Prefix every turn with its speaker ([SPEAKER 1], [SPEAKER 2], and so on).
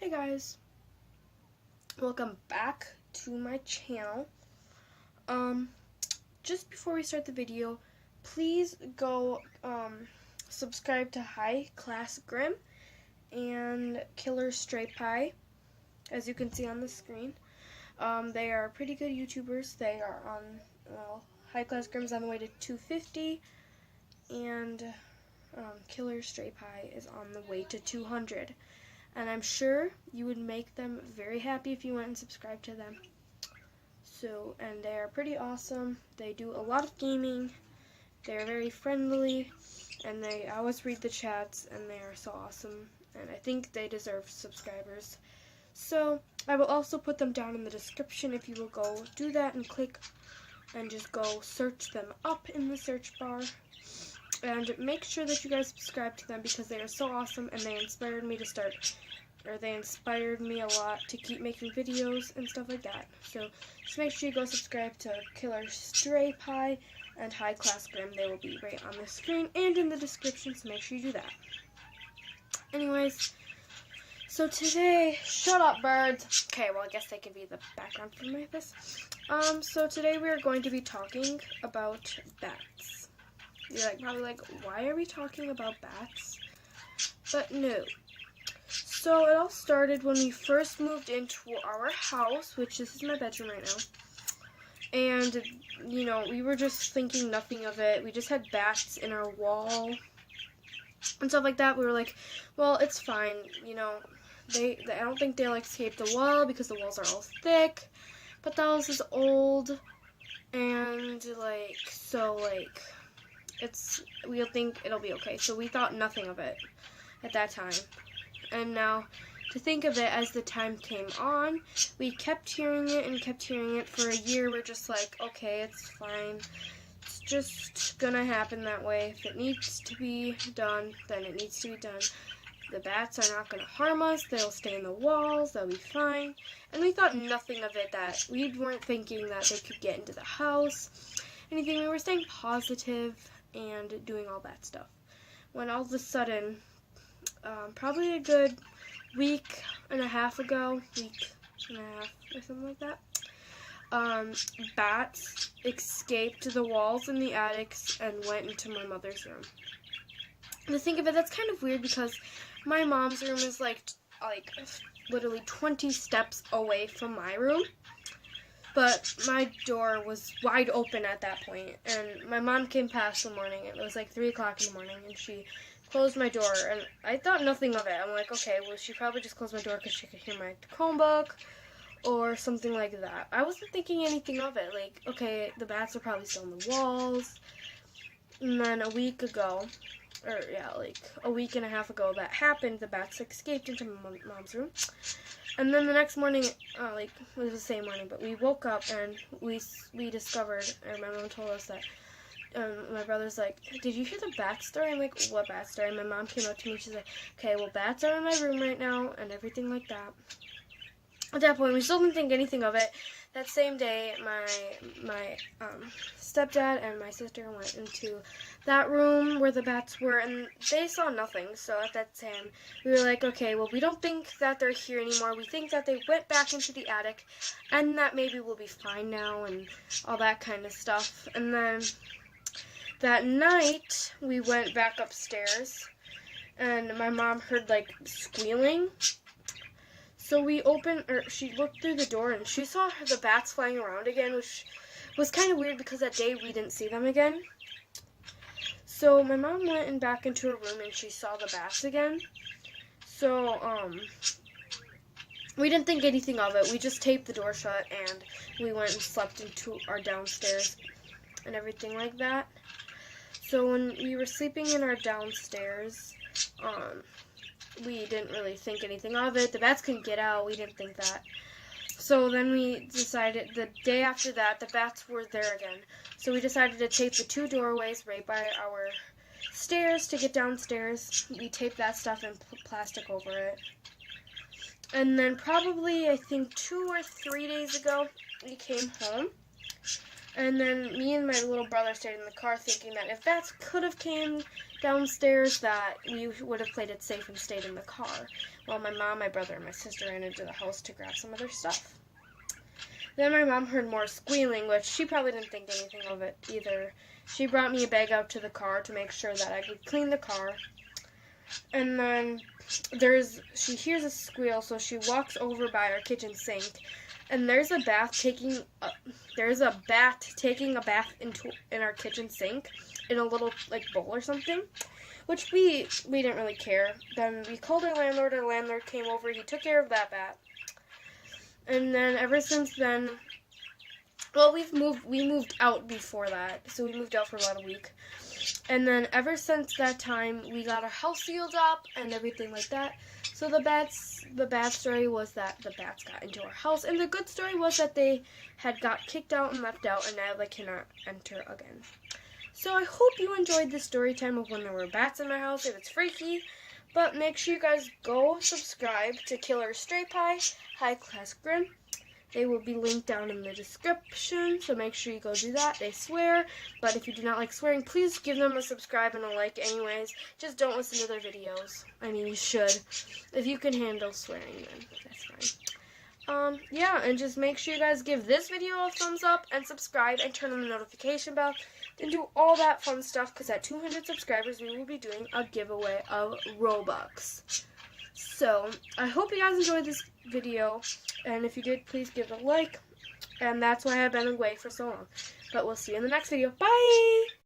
[SPEAKER 1] Hey guys, welcome back to my channel. Just before we start the video, please go subscribe to High Class Grim and Killer Stray Pie, as you can see on the screen. They are pretty good YouTubers. They are on, High Class Grim's on the way to 250, and Killer Stray Pie is on the way to 200. And I'm sure you would make them very happy if you went and subscribed to them. And they are pretty awesome. They do a lot of gaming. They're very friendly, and they always read the chats, and they are so awesome. And I think they deserve subscribers. So I will also put them down in the description if you will go do that and click and just go search them up in the search bar. And make sure that you guys subscribe to them because they are so awesome, and they inspired me a lot to keep making videos and stuff like that. So just make sure you go subscribe to Killer Stray Pie and High Class Grim. They will be right on the screen and in the description, so make sure you do that. Anyways, so today, shut up birds. Okay, well I guess they can be the background for this. So today we are going to be talking about bats. You're probably like, why are we talking about bats? But no. So it all started when we first moved into our house, which this is my bedroom right now. And, we were just thinking nothing of it. We just had bats in our wall and stuff like that. We were like, well, it's fine. I don't think they'll escape the wall because the walls are all thick. But the house is old. And, we'll think it'll be okay. So we thought nothing of it at that time. And now, to think of it as the time came on, we kept hearing it for a year. We're just like, okay, it's fine. It's just gonna happen that way. If it needs to be done, then it needs to be done. The bats are not gonna harm us. They'll stay in the walls. They'll be fine. And we thought nothing of it. That we weren't thinking that they could get into the house. Anything. We were staying positive and doing all that stuff. When all of a sudden, probably a good week and a half or something like that, bats escaped the walls in the attics and went into my mother's room. To think of it, that's kind of weird because my mom's room is like literally 20 steps away from my room. But my door was wide open at that point, and my mom came past the morning. It was like 3 o'clock in the morning, and she closed my door, and I thought nothing of it. I'm like, okay, well, she probably just closed my door because she could hear my Chromebook or something like that. I wasn't thinking anything of it. Like, okay, the bats are probably still in the walls. And then a week and a half ago, that happened. The bats escaped into my mom's room. And then the next morning, it was the same morning, but we woke up and we discovered, and my mom told us that, my brother's like, did you hear the bat story? I'm like, what bat story? And my mom came up to me, she's like, okay, well, bats are in my room right now, and everything like that. At that point, we still didn't think anything of it. That same day, my stepdad and my sister went into that room where the bats were, and they saw nothing. So at that time, we were like, okay, well, we don't think that they're here anymore. We think that they went back into the attic, and that maybe we'll be fine now, and all that kind of stuff. And then that night, we went back upstairs, and my mom heard, squealing. So she looked through the door, and she saw the bats flying around again, which was kind of weird because that day we didn't see them again. So my mom went back into her room, and she saw the bats again. So, we didn't think anything of it. We just taped the door shut, and we went and slept into our downstairs and everything like that. So when we were sleeping in our downstairs, we didn't really think anything of it. The bats couldn't get out. We didn't think that. So then we decided, the day after that, the bats were there again. So we decided to tape the 2 doorways right by our stairs to get downstairs. We taped that stuff and put plastic over it. And then probably, I think 2 or 3 days ago, we came home. And then me and my little brother stayed in the car thinking that if bats could have came downstairs, that we would have played it safe and stayed in the car. while my mom, my brother, and my sister ran into the house to grab some of their stuff. Then my mom heard more squealing, which she probably didn't think anything of it either. She brought me a bag out to the car to make sure that I could clean the car. And then she hears a squeal, so she walks over by our kitchen sink, and there's a bat taking a bath in our kitchen sink in a little bowl or something, which we didn't really care. Then we called our landlord. Our landlord came over. He took care of that bat. And then ever since then, well, we moved out before that, so we moved out for about a week. And then ever since that time, we got our house sealed up and everything like that. So the bad story was that the bats got into our house, and the good story was that they had got kicked out and left out, and now they cannot enter again. So I hope you enjoyed this story time of when there were bats in my house. If it's freaky, but make sure you guys go subscribe to Killer Stray Pie, High Class Grim. They will be linked down in the description, so make sure you go do that. They swear, but if you do not like swearing, please give them a subscribe and a like anyways. Just don't listen to their videos. I mean, you should. If you can handle swearing, then that's fine. Yeah, and just make sure you guys give this video a thumbs up and subscribe and turn on the notification bell and do all that fun stuff, because at 200 subscribers, we will be doing a giveaway of Robux. So, I hope you guys enjoyed this video, and if you did, please give it a like, and that's why I've been away for so long. But we'll see you in the next video. Bye!